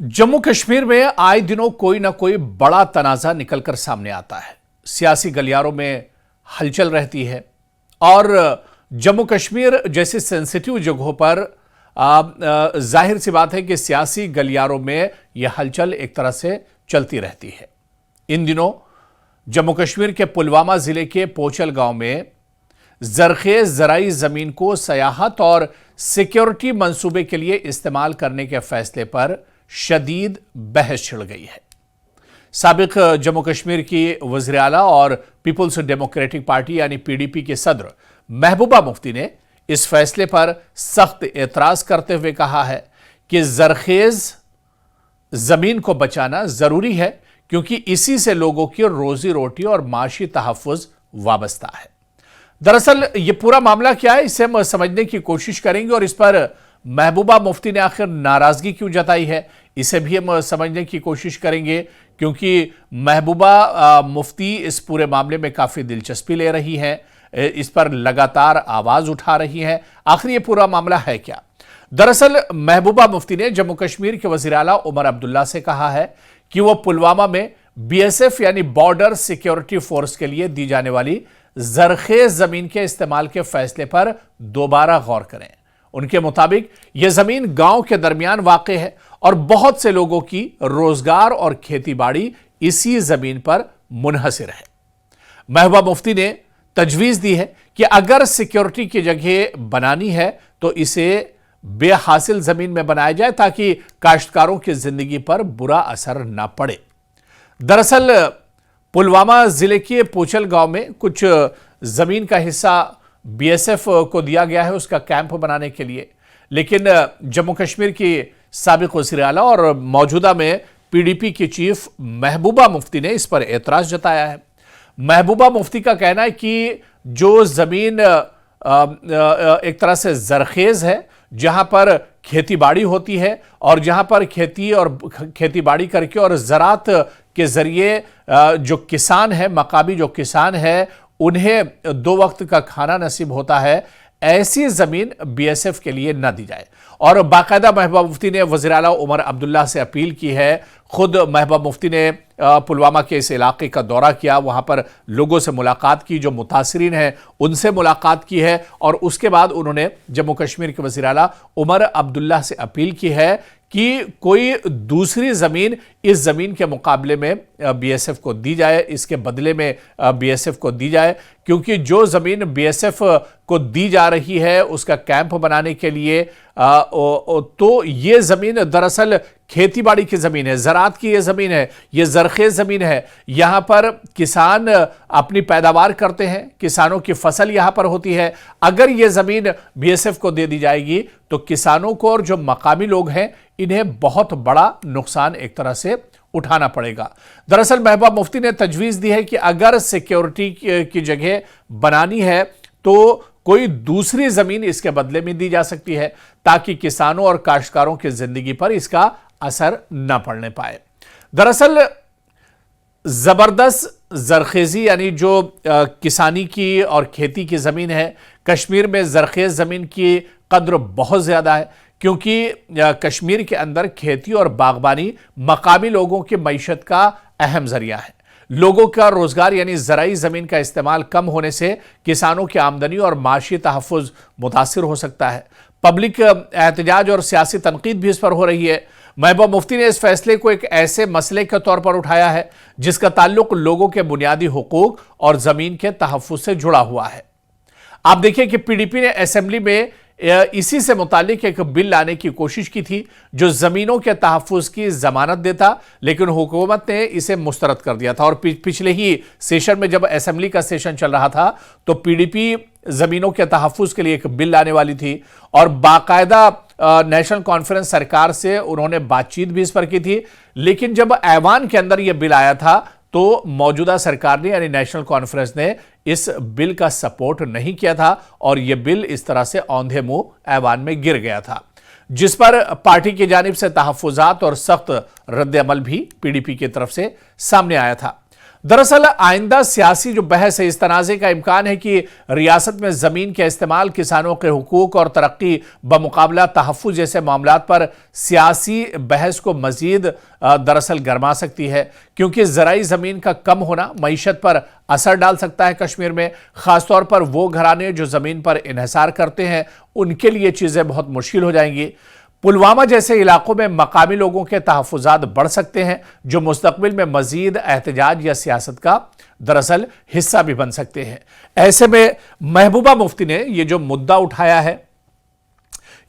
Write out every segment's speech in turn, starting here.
जम्मू कश्मीर में आए दिनों कोई ना कोई बड़ा तनाजा निकलकर सामने आता है। सियासी गलियारों में हलचल रहती है और जम्मू कश्मीर जैसी सेंसिटिव जगहों पर जाहिर सी बात है कि सियासी गलियारों में यह हलचल एक तरह से चलती रहती है। इन दिनों जम्मू कश्मीर के पुलवामा जिले के पोचल गांव में जरखेज ज़राई ज़मीन को सयाहत और सिक्योरिटी मंसूबे के लिए इस्तेमाल करने के फैसले पर शदीद बहस छिड़ गई है। साबिक जम्मू कश्मीर की वज़ीर आला और पीपुल्स डेमोक्रेटिक पार्टी यानी पीडीपी के सदर महबूबा मुफ्ती ने इस फैसले पर सख्त एतराज करते हुए कहा है कि जरखेज जमीन को बचाना जरूरी है क्योंकि इसी से लोगों की रोजी रोटी और माशी तहफ़्फ़ुज़ वाबस्ता है। दरअसल ये पूरा मामला क्या है, इसे हम समझने की कोशिश करेंगे और इस पर महबूबा मुफ्ती ने आखिर नाराजगी क्यों जताई है, इसे भी हम समझने की कोशिश करेंगे क्योंकि महबूबा मुफ्ती इस पूरे मामले में काफ़ी दिलचस्पी ले रही हैं, इस पर लगातार आवाज़ उठा रही हैं। आखिर ये पूरा मामला है क्या? दरअसल महबूबा मुफ्ती ने जम्मू कश्मीर के वज़ीर आला उमर अब्दुल्ला से कहा है कि वो पुलवामा में बीएसएफ यानी बॉर्डर सिक्योरिटी फोर्स के लिए दी जाने वाली जरखेज जमीन के इस्तेमाल के फैसले पर दोबारा गौर करें। उनके मुताबिक यह जमीन गांव के दरमियान वाक़ है और बहुत से लोगों की रोजगार और खेतीबाड़ी इसी जमीन पर मुनहसिर है। महबूबा मुफ्ती ने तजवीज़ दी है कि अगर सिक्योरिटी की जगह बनानी है तो इसे बेहासिल जमीन में बनाया जाए ताकि काश्तकारों की जिंदगी पर बुरा असर न पड़े। दरअसल पुलवामा जिले के पोचल गांव में कुछ जमीन का हिस्सा बीएसएफ को दिया गया है उसका कैंप बनाने के लिए, लेकिन जम्मू कश्मीर की साबिक वज़ीर आला और मौजूदा में पीडीपी की चीफ महबूबा मुफ्ती ने इस पर एतराज जताया है। महबूबा मुफ्ती का कहना है कि जो जमीन एक तरह से जरखेज है, जहां पर खेतीबाड़ी होती है और जहां पर खेतीबाड़ी करके और ज़राअत के जरिए जो किसान है, मकामी जो किसान है, उन्हें 2 वक्त का खाना नसीब होता है, ऐसी जमीन बीएसएफ के लिए न दी जाए। और बाकायदा महबूबा मुफ्ती ने वज़ीर आला उमर अब्दुल्ला से अपील की है। खुद महबूबा मुफ्ती ने पुलवामा के इस इलाके का दौरा किया, वहां पर लोगों से मुलाकात की, जो मुतासिरीन हैं उनसे मुलाकात की है और उसके बाद उन्होंने जम्मू कश्मीर के वज़ीर आला उमर अब्दुल्ला से अपील की है कि कोई दूसरी ज़मीन इस ज़मीन के मुकाबले में बीएसएफ को दी जाए, इसके बदले में बीएसएफ को दी जाए, क्योंकि जो ज़मीन बीएसएफ को दी जा रही है उसका कैंप बनाने के लिए तो ये ज़मीन दरअसल खेतीबाड़ी की ज़मीन है, ज़राअत की ये ज़मीन है, ये जरखेज ज़मीन है। यहाँ पर किसान अपनी पैदावार करते हैं, किसानों की फसल यहाँ पर होती है। अगर ये ज़मीन बीएसएफ को दे दी जाएगी तो किसानों को और जो मकामी लोग हैं इन्हें बहुत बड़ा नुकसान एक तरह से उठाना पड़ेगा। दरअसल महबूबा मुफ्ती ने तजवीज़ दी है कि अगर सिक्योरिटी की जगह बनानी है तो कोई दूसरी जमीन इसके बदले में दी जा सकती है ताकि किसानों और काश्तकारों की जिंदगी पर इसका असर न पड़ने पाए। दरअसल जबरदस्त जरखेजी यानी जो किसानी की और खेती की जमीन है, कश्मीर में जरखेज जमीन की कद्र बहुत ज्यादा है क्योंकि कश्मीर के अंदर खेती और बागबानी मकामी लोगों की मईशत का अहम जरिया है। लोगों का रोजगार यानी ज़राई ज़मीन का इस्तेमाल कम होने से किसानों की आमदनी और माशी तहफ़्फ़ुज़ मुतासिर हो सकता है। पब्लिक एहतजाज और सियासी तनकीद भी इस पर हो रही है। महबूबा मुफ्ती ने इस फैसले को एक ऐसे मसले के तौर पर उठाया है जिसका ताल्लुक लोगों के बुनियादी हुकूक और ज़मीन के तहफ़्फ़ुज़ से जुड़ा हुआ है। आप देखिए कि पीडीपी ने असेंबली में इसी से मुतालिक एक बिल लाने की कोशिश की थी जो जमीनों के तहफ़्फ़ुज़ की जमानत देता, लेकिन हुकूमत ने इसे मुस्तरद कर दिया था। और पिछले ही सेशन में जब असेंबली का सेशन चल रहा था तो पीडीपी जमीनों के तहफ़्फ़ुज़ के लिए एक बिल लाने वाली थी और बाकायदा नेशनल कॉन्फ्रेंस सरकार से उन्होंने बातचीत भी इस पर की थी, लेकिन जब ऐवान के अंदर यह बिल आया था तो मौजूदा सरकार ने यानी नेशनल कॉन्फ्रेंस ने इस बिल का सपोर्ट नहीं किया था और यह बिल इस तरह से औंधे मुंह ऐवान में गिर गया था, जिस पर पार्टी की जानिब से तहफ़्फ़ुज़ात और सख्त रद्द अमल भी पीडीपी की तरफ से सामने आया था। दरअसल आइंदा सियासी जो बहस है, इस तनाज़े का इम्कान है कि रियासत में ज़मीन के इस्तेमाल, किसानों के हुकूक और तरक्की बमुकाबला तहफ़्फ़ुज़ जैसे मामलात पर सियासी बहस को मज़ीद दरअसल गरमा सकती है, क्योंकि ज़राई ज़मीन का कम होना मईशत पर असर डाल सकता है। कश्मीर में ख़ासतौर पर वो घराने जो ज़मीन पर इन्हिसार करते हैं, उनके लिए चीज़ें बहुत मुश्किल हो जाएंगी। पुलवामा जैसे इलाकों में मकामी लोगों के तहफ़्फ़ुज़ात बढ़ सकते हैं, जो मुस्तक़बिल में मज़ीद एहतजाज या सियासत का दरअसल हिस्सा भी बन सकते हैं। ऐसे में महबूबा मुफ्ती ने ये जो मुद्दा उठाया है,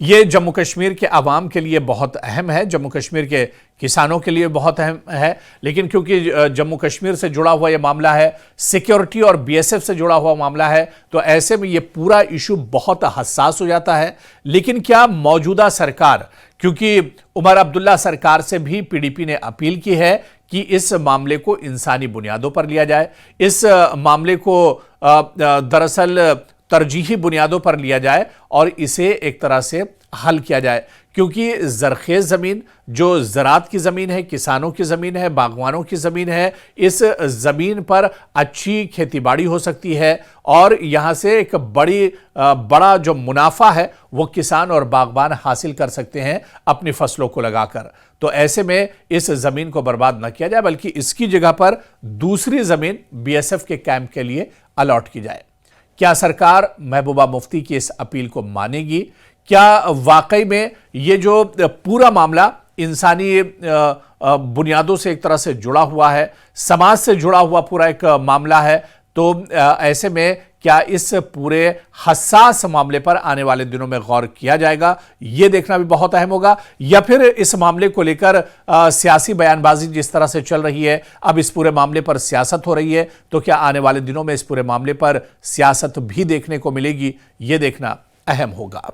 ये जम्मू कश्मीर के अवाम के लिए बहुत अहम है, जम्मू कश्मीर के किसानों के लिए बहुत अहम है, लेकिन क्योंकि जम्मू कश्मीर से जुड़ा हुआ ये मामला है, सिक्योरिटी और बीएसएफ से जुड़ा हुआ मामला है, तो ऐसे में ये पूरा इशू बहुत हसास हो जाता है। लेकिन क्या मौजूदा सरकार, क्योंकि उमर अब्दुल्ला सरकार से भी पीडीपी ने अपील की है कि इस मामले को इंसानी बुनियादों पर लिया जाए, इस मामले को दरअसल तरजीही बुनियादों पर लिया जाए और इसे एक तरह से हल किया जाए, क्योंकि ज़रखेज़ ज़मीन जो ज़रात की ज़मीन है, किसानों की ज़मीन है, बागवानों की ज़मीन है, इस ज़मीन पर अच्छी खेतीबाड़ी हो सकती है और यहाँ से एक बड़ा जो मुनाफा है वो किसान और बागवान हासिल कर सकते हैं अपनी फसलों को लगाकर। तो ऐसे में इस ज़मीन को बर्बाद न किया जाए, बल्कि इसकी जगह पर दूसरी ज़मीन बीएसएफ के कैंप के लिए अलॉट की जाए। क्या सरकार महबूबा मुफ्ती की इस अपील को मानेगी? क्या वाकई में ये जो पूरा मामला इंसानी बुनियादों से एक तरह से जुड़ा हुआ है, समाज से जुड़ा हुआ पूरा एक मामला है, तो ऐसे में क्या इस पूरे हसास मामले पर आने वाले दिनों में गौर किया जाएगा, ये देखना भी बहुत अहम होगा। या फिर इस मामले को लेकर सियासी बयानबाजी जिस तरह से चल रही है, अब इस पूरे मामले पर सियासत हो रही है, तो क्या आने वाले दिनों में इस पूरे मामले पर सियासत भी देखने को मिलेगी, ये देखना अहम होगा।